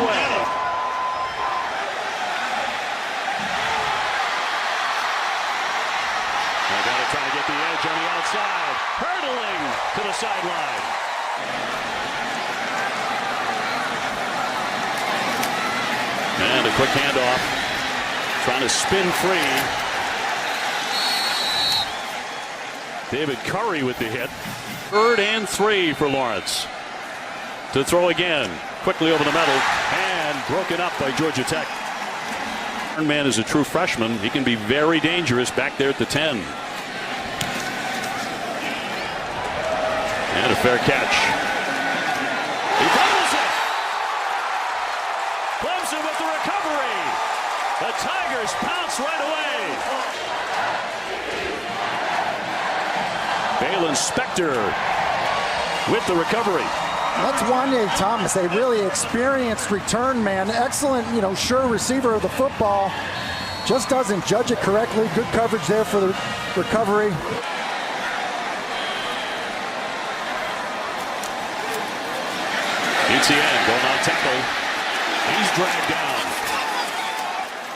away. They got to try to get the edge on the outside. Hurdling to the sideline. And a quick handoff. Trying to spin free. David Curry with the hit. 3rd and 3 for Lawrence. To throw again. Quickly over the middle. And broken up by Georgia Tech. Man is a true freshman. He can be very dangerous back there at the 10. And a fair catch. He fumbles it. Clemson with the recovery. The Tigers pounce right away. Balin Spector with the recovery. That's Wanye Thomas, a really experienced return man. Excellent, sure receiver of the football. Just doesn't judge it correctly. Good coverage there for the recovery. Etienne going on tackle. He's dragged down.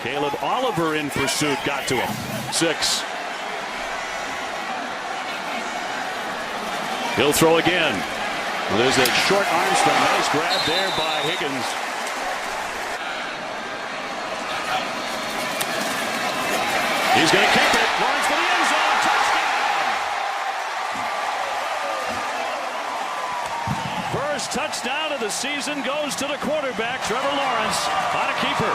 Caleb Oliver in pursuit, got to him. 6. He'll throw again. Well, there's that short Armstrong. Nice grab there by Higgins. He's going to keep it. Lawrence for the end zone. Touchdown. First touchdown of the season goes to the quarterback, Trevor Lawrence, on a keeper.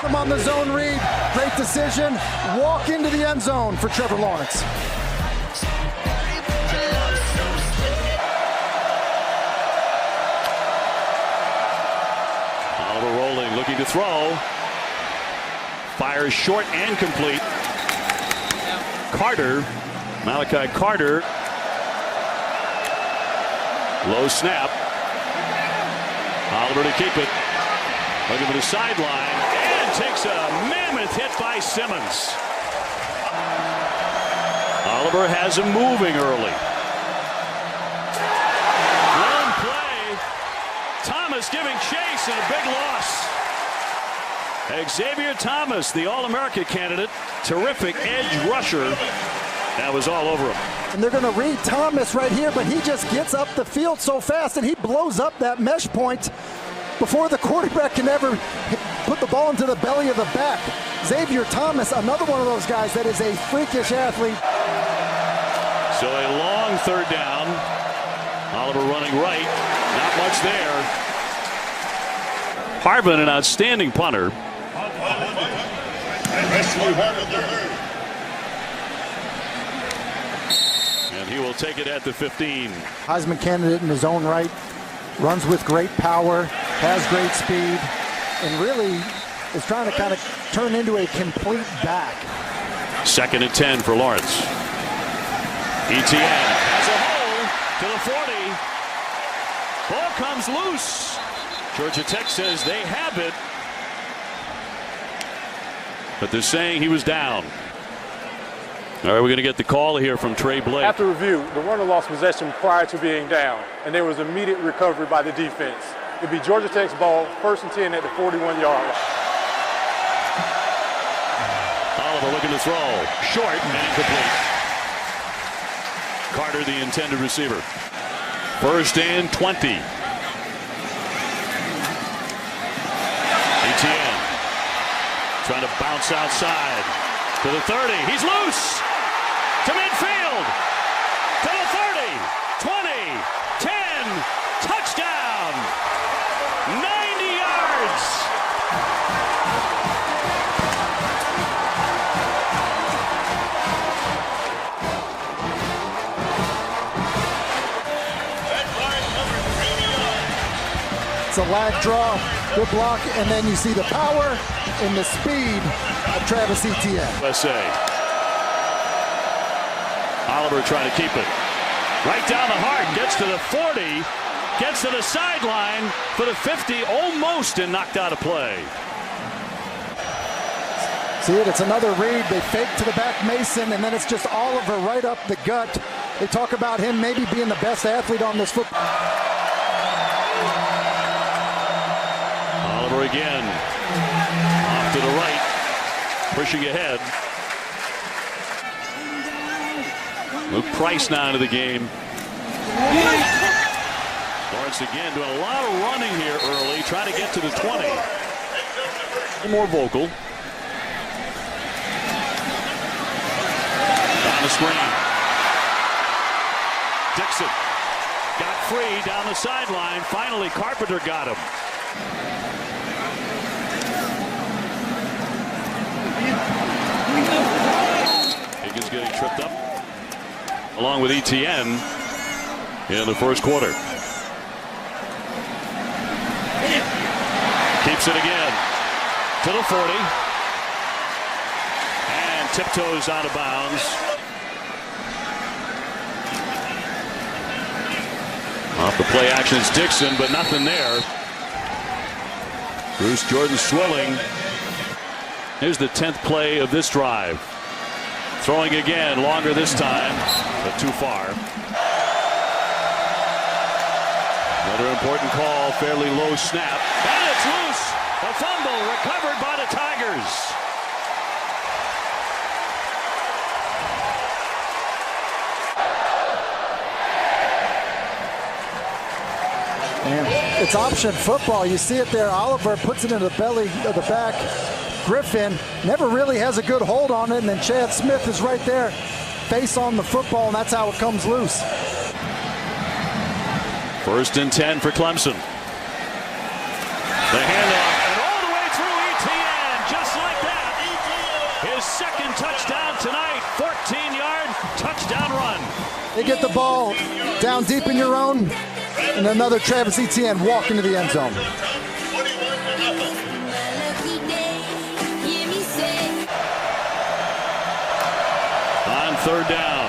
I'm on the zone read. Great decision. Walk into the end zone for Trevor Lawrence. Oliver rolling, looking to throw. Fires short and complete. Carter, Malachi Carter. Low snap. Oliver to keep it. Looking for the sideline. And takes a mammoth hit by Simmons. Oliver has him moving early. One play. Thomas giving chase and a big loss. Xavier Thomas, the All-America candidate. Terrific edge rusher. That was all over him. And they're going to read Thomas right here, but he just gets up the field so fast and he blows up that mesh point before the quarterback can ever put the ball into the belly of the back. Xavier Thomas, another one of those guys that is a freakish athlete. So a long 3rd down. Oliver running right. Not much there. Harvin, an outstanding punter. And he will take it at the 15. Heisman candidate in his own right. Runs with great power, has great speed, and really is trying to kind of turn into a complete back. 2nd and 10 for Lawrence. Etienne has a hole to the 40. Ball comes loose. Georgia Tech says they have it, but they're saying he was down. All right, we're going to get the call here from Trey Blake. After review, the runner lost possession prior to being down, and there was immediate recovery by the defense. It'd be Georgia Tech's ball, 1st and 10 at the 41-yard line. Oliver looking to throw. Short and incomplete. Carter, the intended receiver. 1st and 20. Etienne trying to bounce outside to the 30. He's loose to midfield, to the 30, 20, 10, touchdown, 90 yards. It's a lag draw, good block, and then you see the power and the speed of Travis Etienne. USA. Oliver trying to keep it. Right down the heart, gets to the 40, gets to the sideline for the 50, almost and knocked out of play. See it, it's another read. They fake to the back Mason, and then it's just Oliver right up the gut. They talk about him maybe being the best athlete on this football. Cover again. Off to the right. Pushing ahead. Luke Price now into the game. Lawrence again doing a lot of running here early, trying to get to the 20. More vocal. Down the screen. Dixon got free down the sideline. Finally, Carpenter got him. Higgins getting tripped up along with Etienne in the first quarter. Keeps it again to the 40 and tiptoes out of bounds. Off the play action is Dixon, but nothing there. Bruce Jordan Swilling. Here's the 10th play of this drive. Throwing again, longer this time, but too far. Another important call, fairly low snap. And it's loose. A fumble recovered by the Tigers. And it's option football. You see it there. Oliver puts it in the belly of the back. Griffin never really has a good hold on it, and then Chad Smith is right there, face on the football, and that's how it comes loose. 1st and 10 for Clemson. The handoff, and all the way through Etienne, just like that. His second touchdown tonight, 14-yard touchdown run. They get the ball down deep in your own, and another Travis Etienne walk into the end zone. On 3rd down,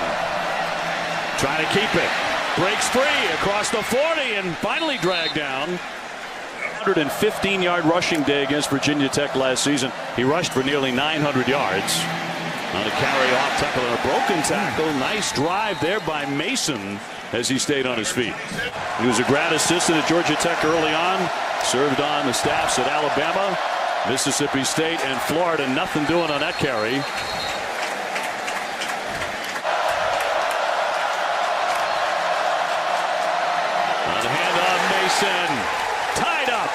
trying to keep it. Breaks free across the 40 and finally dragged down. 115-yard rushing day against Virginia Tech last season. He rushed for nearly 900 yards. On a carry off tackle and a broken tackle. Nice drive there by Mason as he stayed on his feet. He was a grad assistant at Georgia Tech early on. Served on the staffs at Alabama, Mississippi State, and Florida. Nothing doing on that carry. On the handoff, Mason tied up.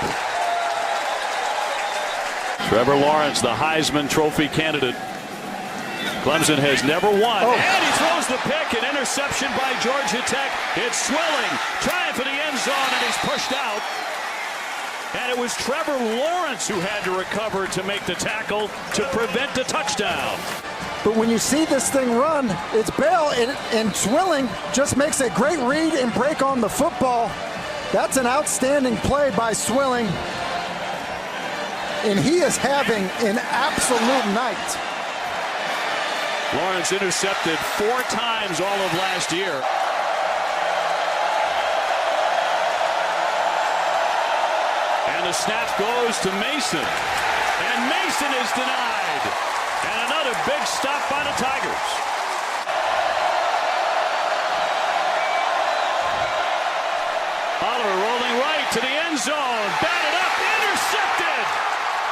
Trevor Lawrence, the Heisman Trophy candidate. Clemson has never won. And he throws the pick, an interception by Georgia Tech. It's Swilling trying for the end zone, and he's pushed out. And it was Trevor Lawrence who had to recover to make the tackle to prevent the touchdown. But when you see this thing run, it's Bell, and Swilling just makes a great read and break on the football. That's an outstanding play by Swilling. And he is having an absolute night. Lawrence intercepted 4 times all of last year. And the snap goes to Mason. And Mason is denied. And another big stop by the Tigers. Oliver rolling right to the end zone. Batted up, intercepted.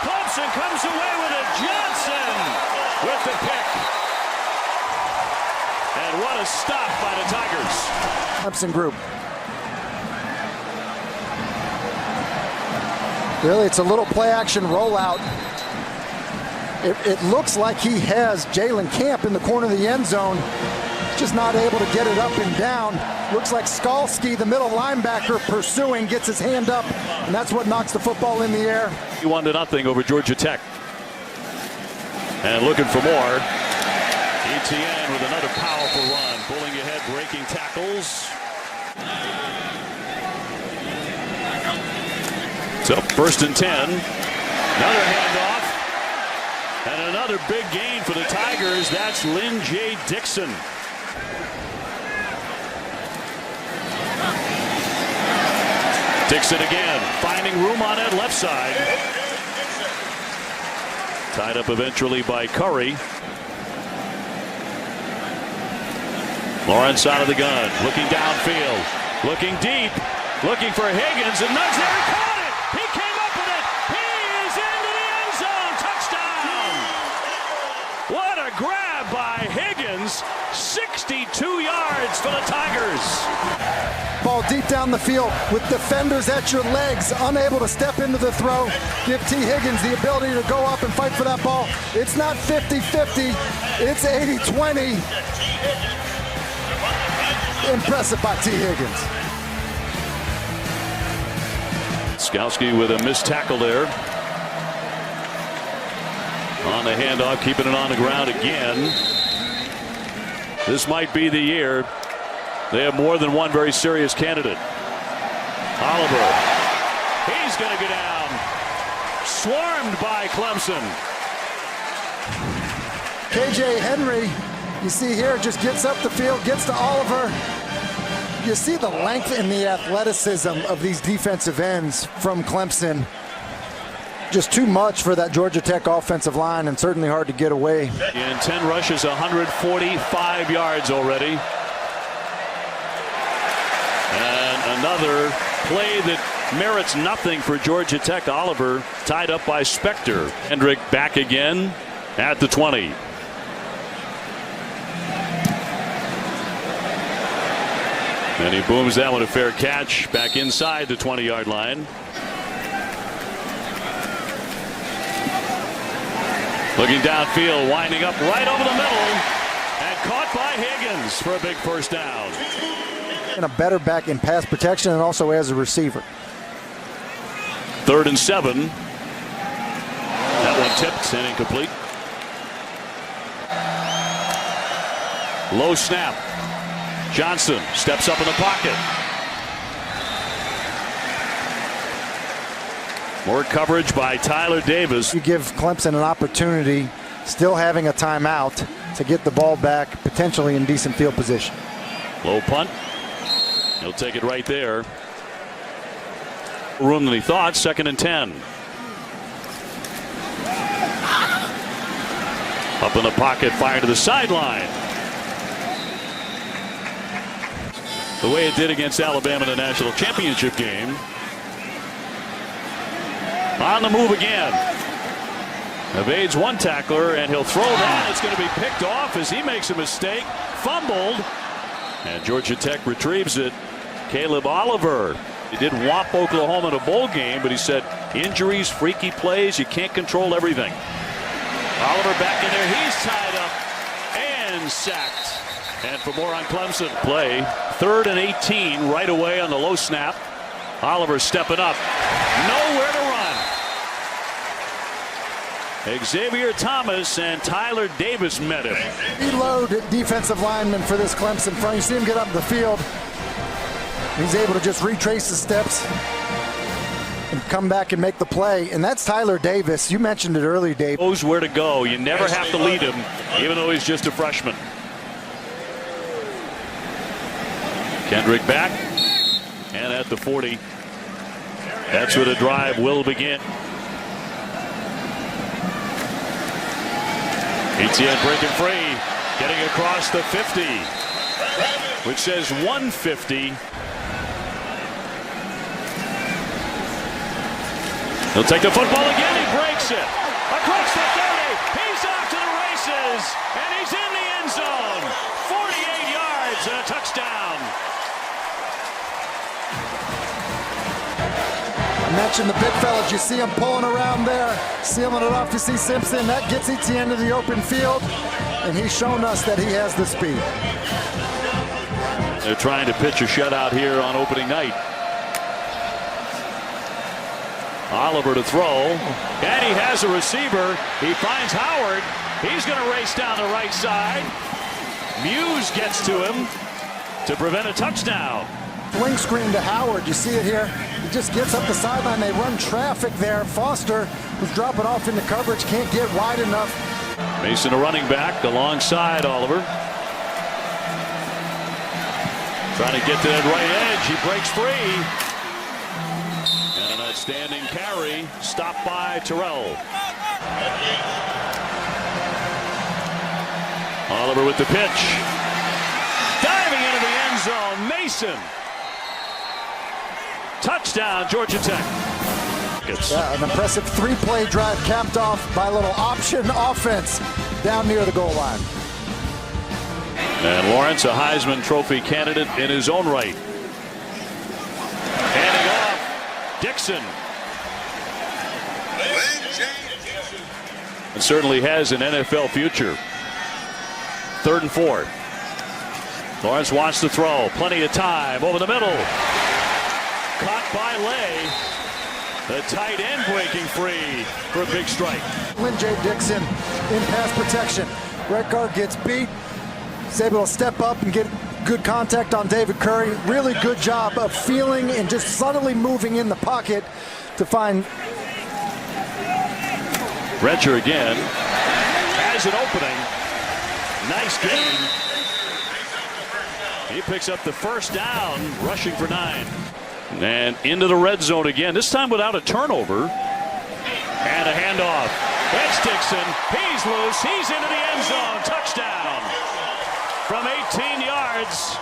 Clemson comes away with it. Johnson with the pick. And what a stop by the Tigers. Clemson group. Really, it's a little play-action rollout. It looks like he has Jalen Camp in the corner of the end zone. Just not able to get it up and down. Looks like Skalski, the middle linebacker, pursuing, gets his hand up, and that's what knocks the football in the air. 1-0 over Georgia Tech. And looking for more. Etienne with another powerful run, pulling ahead, breaking tackles. So 1st and 10. Another handoff. And another big gain for the Tigers. That's Lynn J. Dixon. Dixon again, finding room on that left side. Tied up eventually by Curry. Lawrence out of the gun, looking downfield, looking deep, looking for Higgins, and Nugg's there, he caught it! He came up with it! He Higgins, 62 yards for the Tigers. Ball deep down the field with defenders at your legs, unable to step into the throw. Give T. Higgins the ability to go up and fight for that ball. It's not 50-50, it's 80-20. Impressive by T. Higgins. Skowski with a missed tackle there. On the handoff, keeping it on the ground again. This might be the year. They have more than one very serious candidate. Oliver. He's going to go down. Swarmed by Clemson. KJ Henry, you see here, just gets up the field, gets to Oliver. You see the length and the athleticism of these defensive ends from Clemson. Just too much for that Georgia Tech offensive line, and certainly hard to get away. In 10 rushes, 145 yards already. And another play that merits nothing for Georgia Tech. Oliver tied up by Spector. Hendrick back again at the 20. And he booms that one, a fair catch back inside the 20-yard line. Looking downfield, winding up right over the middle, and caught by Higgins for a big first down. And a better back in pass protection and also as a receiver. 3rd and 7. That one tipped and incomplete. Low snap. Johnson steps up in the pocket. More coverage by Tyler Davis. You give Clemson an opportunity, still having a timeout, to get the ball back, potentially in decent field position. Low punt. He'll take it right there. Room than he thought. 2nd and 10. Up in the pocket, fire to the sideline. The way it did against Alabama in the national championship game. On the move again. Evades one tackler, and he'll throw that. It's going to be picked off as he makes a mistake. Fumbled. And Georgia Tech retrieves it. Caleb Oliver. He did whop Oklahoma in a bowl game, but he said injuries, freaky plays, you can't control everything. Oliver back in there. He's tied up and sacked. And for more on Clemson play, 3rd and 18 right away on the low snap. Oliver stepping up. Nowhere to run. Xavier Thomas and Tyler Davis met him. Reload defensive lineman for this Clemson front. You see him get up the field. He's able to just retrace the steps and come back and make the play. And that's Tyler Davis. You mentioned it earlier, Dave. Knows where to go. You never have to lead him, even though he's just a freshman. Kendrick back. And at the 40. That's where the drive will begin. Etienne breaking free, getting across the 50, which says 150. He'll take the football again. He breaks it across the 30. He's off to the races, and he's in the end zone. 48 yards and a touchdown. I mentioned the big fellas. You see him pulling around there, sealing it off. You see Simpson. That gets Etienne to the open field, and he's shown us that he has the speed. They're trying to pitch a shutout here on opening night. Oliver to throw, and he has a receiver. He finds Howard. He's going to race down the right side. Muse gets to him to prevent a touchdown. Swing screen to Howard. You see it here. He just gets up the sideline. They run traffic there. Foster, who's dropping off into coverage, can't get wide enough. Mason, a running back alongside Oliver. Trying to get to that right edge. He breaks free. And an outstanding carry. Stopped by Terrell. Oliver with the pitch. Diving into the end zone. Mason. Touchdown, Georgia Tech. Yeah, an impressive 3-play drive capped off by a little option offense down near the goal line. And Lawrence, a Heisman Trophy candidate in his own right. Handing off Dixon. And certainly has an NFL future. 3rd and 4. Lawrence wants to throw. Plenty of time. Over the middle. Caught by Lay. The tight end breaking free for a big strike. J. Dixon in pass protection. Right guard gets beat. He's able to step up and get good contact on David Curry. Really good job of feeling and just subtly moving in the pocket to find. Retcher again has an opening. Nice gain. He picks up the first down, rushing for 9. And into the red zone again, this time without a turnover. And a handoff. That's Dixon. He's loose. He's into the end zone. Touchdown. From 18 yards.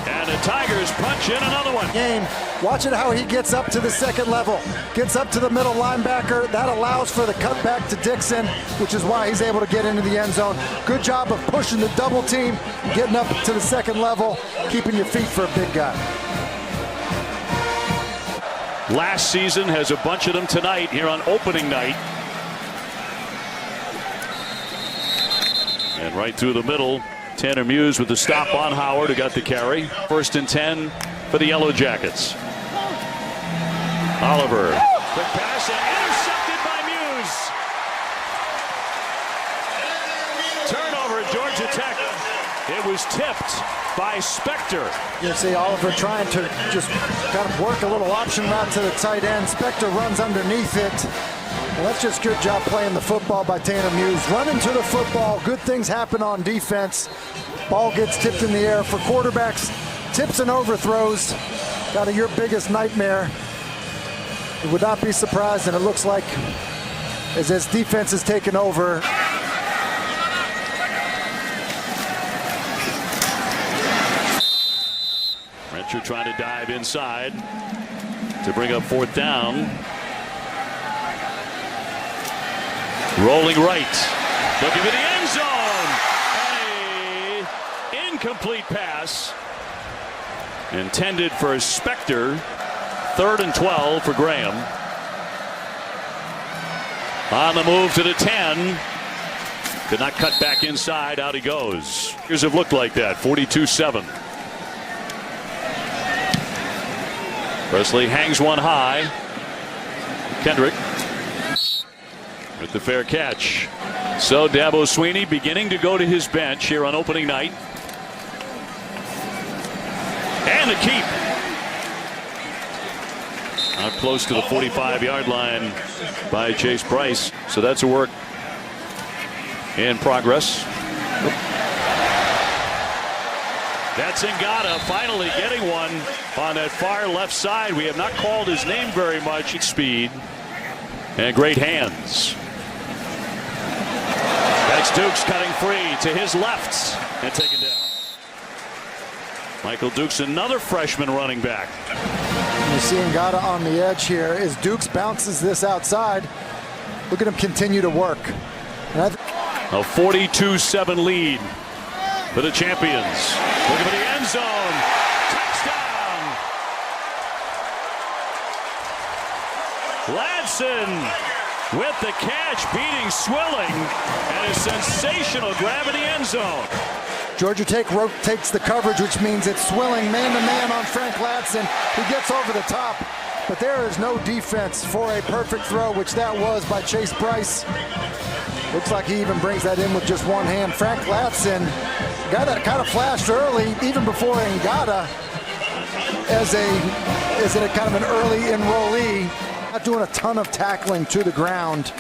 And the Tigers punch in another one. Game. Watch it how he gets up to the second level. Gets up to the middle linebacker. That allows for the cutback to Dixon, which is why he's able to get into the end zone. Good job of pushing the double team, getting up to the second level, keeping your feet for a big guy. Last season has a bunch of them tonight here on opening night. And right through the middle, Tanner Muse with the stop on Howard, who got the carry. 1st and 10 for the Yellow Jackets. Oliver. Quick pass and intercepted by Muse. Turnover at Georgia Tech. It was tipped by Spector. You see Oliver trying to just kind of work a little option route to the tight end. Spector runs underneath it. Well, that's just good job playing the football by Tanner Muse. Running to the football. Good things happen on defense. Ball gets tipped in the air for quarterbacks. Tips and overthrows. Kind of your biggest nightmare. It would not be surprised, and it looks like as this defense is taken over. Retcher trying to dive inside to bring up 4th down. Rolling right. Looking for the end zone. An incomplete pass. Intended for Spector. 3rd and 12 for Graham. On the move to the 10. Could not cut back inside. Out he goes. Here's have looked like that. 42-7. Presley hangs one high. Kendrick with the fair catch. So Dabo Swinney beginning to go to his bench here on opening night. And the keep. Out close to the 45-yard line by Chase Bryce. So that's a work in progress. That's Ngata finally getting one on that far left side. We have not called his name very much. Speed and great hands. That's Dukes cutting free to his left and taken down. Michael Dukes, another freshman running back. You see Ngata on the edge here as Dukes bounces this outside. Look at him continue to work. A 42-7 lead for the champions. Looking for the end zone. Touchdown. Ladson with the catch, beating Swilling, and a sensational grab in the end zone. Georgia Tech takes the coverage, which means it's Swilling man-to-man on Frank Ladson. He gets over the top, but there is no defense for a perfect throw, which that was by Chase Bryce. Looks like he even brings that in with just one hand. Frank Ladson, guy that kind of flashed early, even before Ngata, as a kind of an early enrollee. Not doing a ton of tackling to the ground,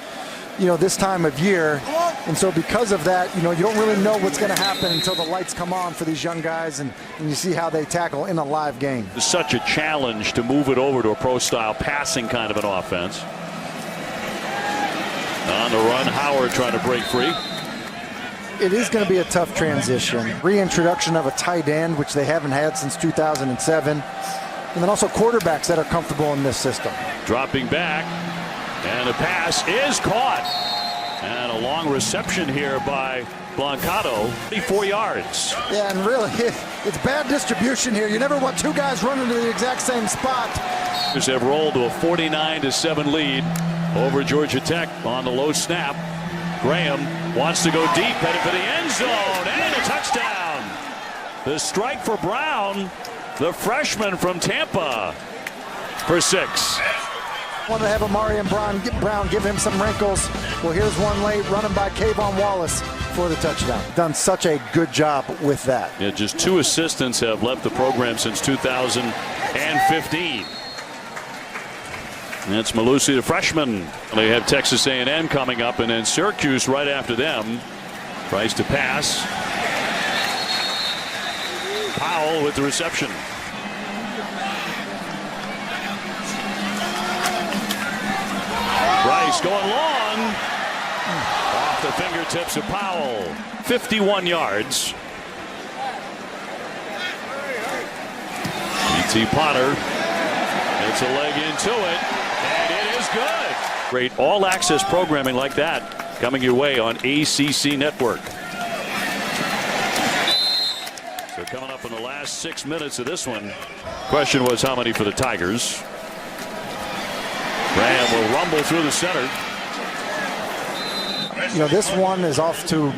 this time of year. And so because of that, you don't really know what's going to happen until the lights come on for these young guys and you see how they tackle in a live game. It's such a challenge to move it over to a pro-style passing kind of an offense. On the run, Howard trying to break free. It is going to be a tough transition. Reintroduction of a tight end, which they haven't had since 2007. And then also quarterbacks that are comfortable in this system. Dropping back, and the pass is caught. And a long reception here by Blancado, 34 yards. Yeah, and really, it's bad distribution here. You never want two guys running to the exact same spot. Have rolled to a 49-7 lead over Georgia Tech on the low snap. Graham wants to go deep, headed for the end zone, and a touchdown. The strike for Brown, the freshman from Tampa, for 6. Wanted to have Amarian Brown give him some wrinkles. Well, here's one late, running by Kayvon Wallace for the touchdown. Done such a good job with that. Yeah, just 2 assistants have left the program since 2015. That's Malusi, the freshman. They have Texas A&M coming up, and then Syracuse right after them. Tries to pass. Powell with the reception. Bryce going long. Off the fingertips of Powell. 51 yards. E.T. Potter. It's a leg into it. And it is good. Great all-access programming like that coming your way on ACC Network. So coming up in the last 6 minutes of this one. Question was how many for the Tigers. Graham will rumble through the center. You know, this one is off to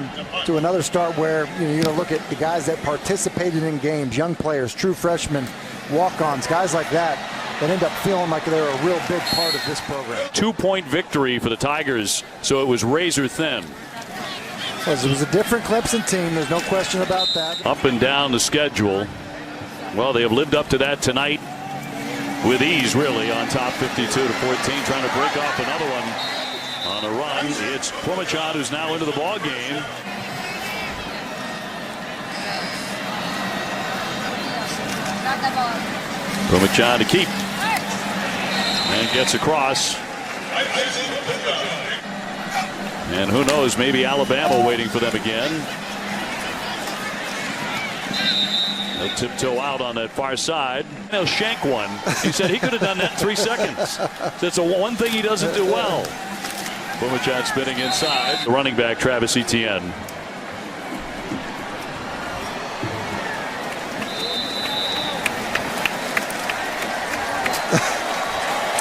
another start where you look at the guys that participated in games, young players, true freshmen, walk-ons, guys like that end up feeling like they're a real big part of this program. 2-point victory for the Tigers, so it was razor thin. It was a different Clemson team, there's no question about that. Up and down the schedule. Well, they have lived up to that tonight with ease, really, on top 52-14, trying to break off another one on a run. It's Plumachan who's now into the ball game. Plumachan to keep. And gets across. And who knows, maybe Alabama waiting for them again. They'll tiptoe out on that far side. They'll shank one. He said he could have done that in 3 seconds. That's the one thing he doesn't do well. Plumachan spinning inside. The running back, Travis Etienne.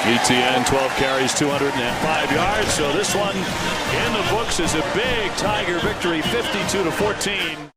Etienne, 12 carries, 205 yards. So this one in the books is a big Tiger victory, 52-14.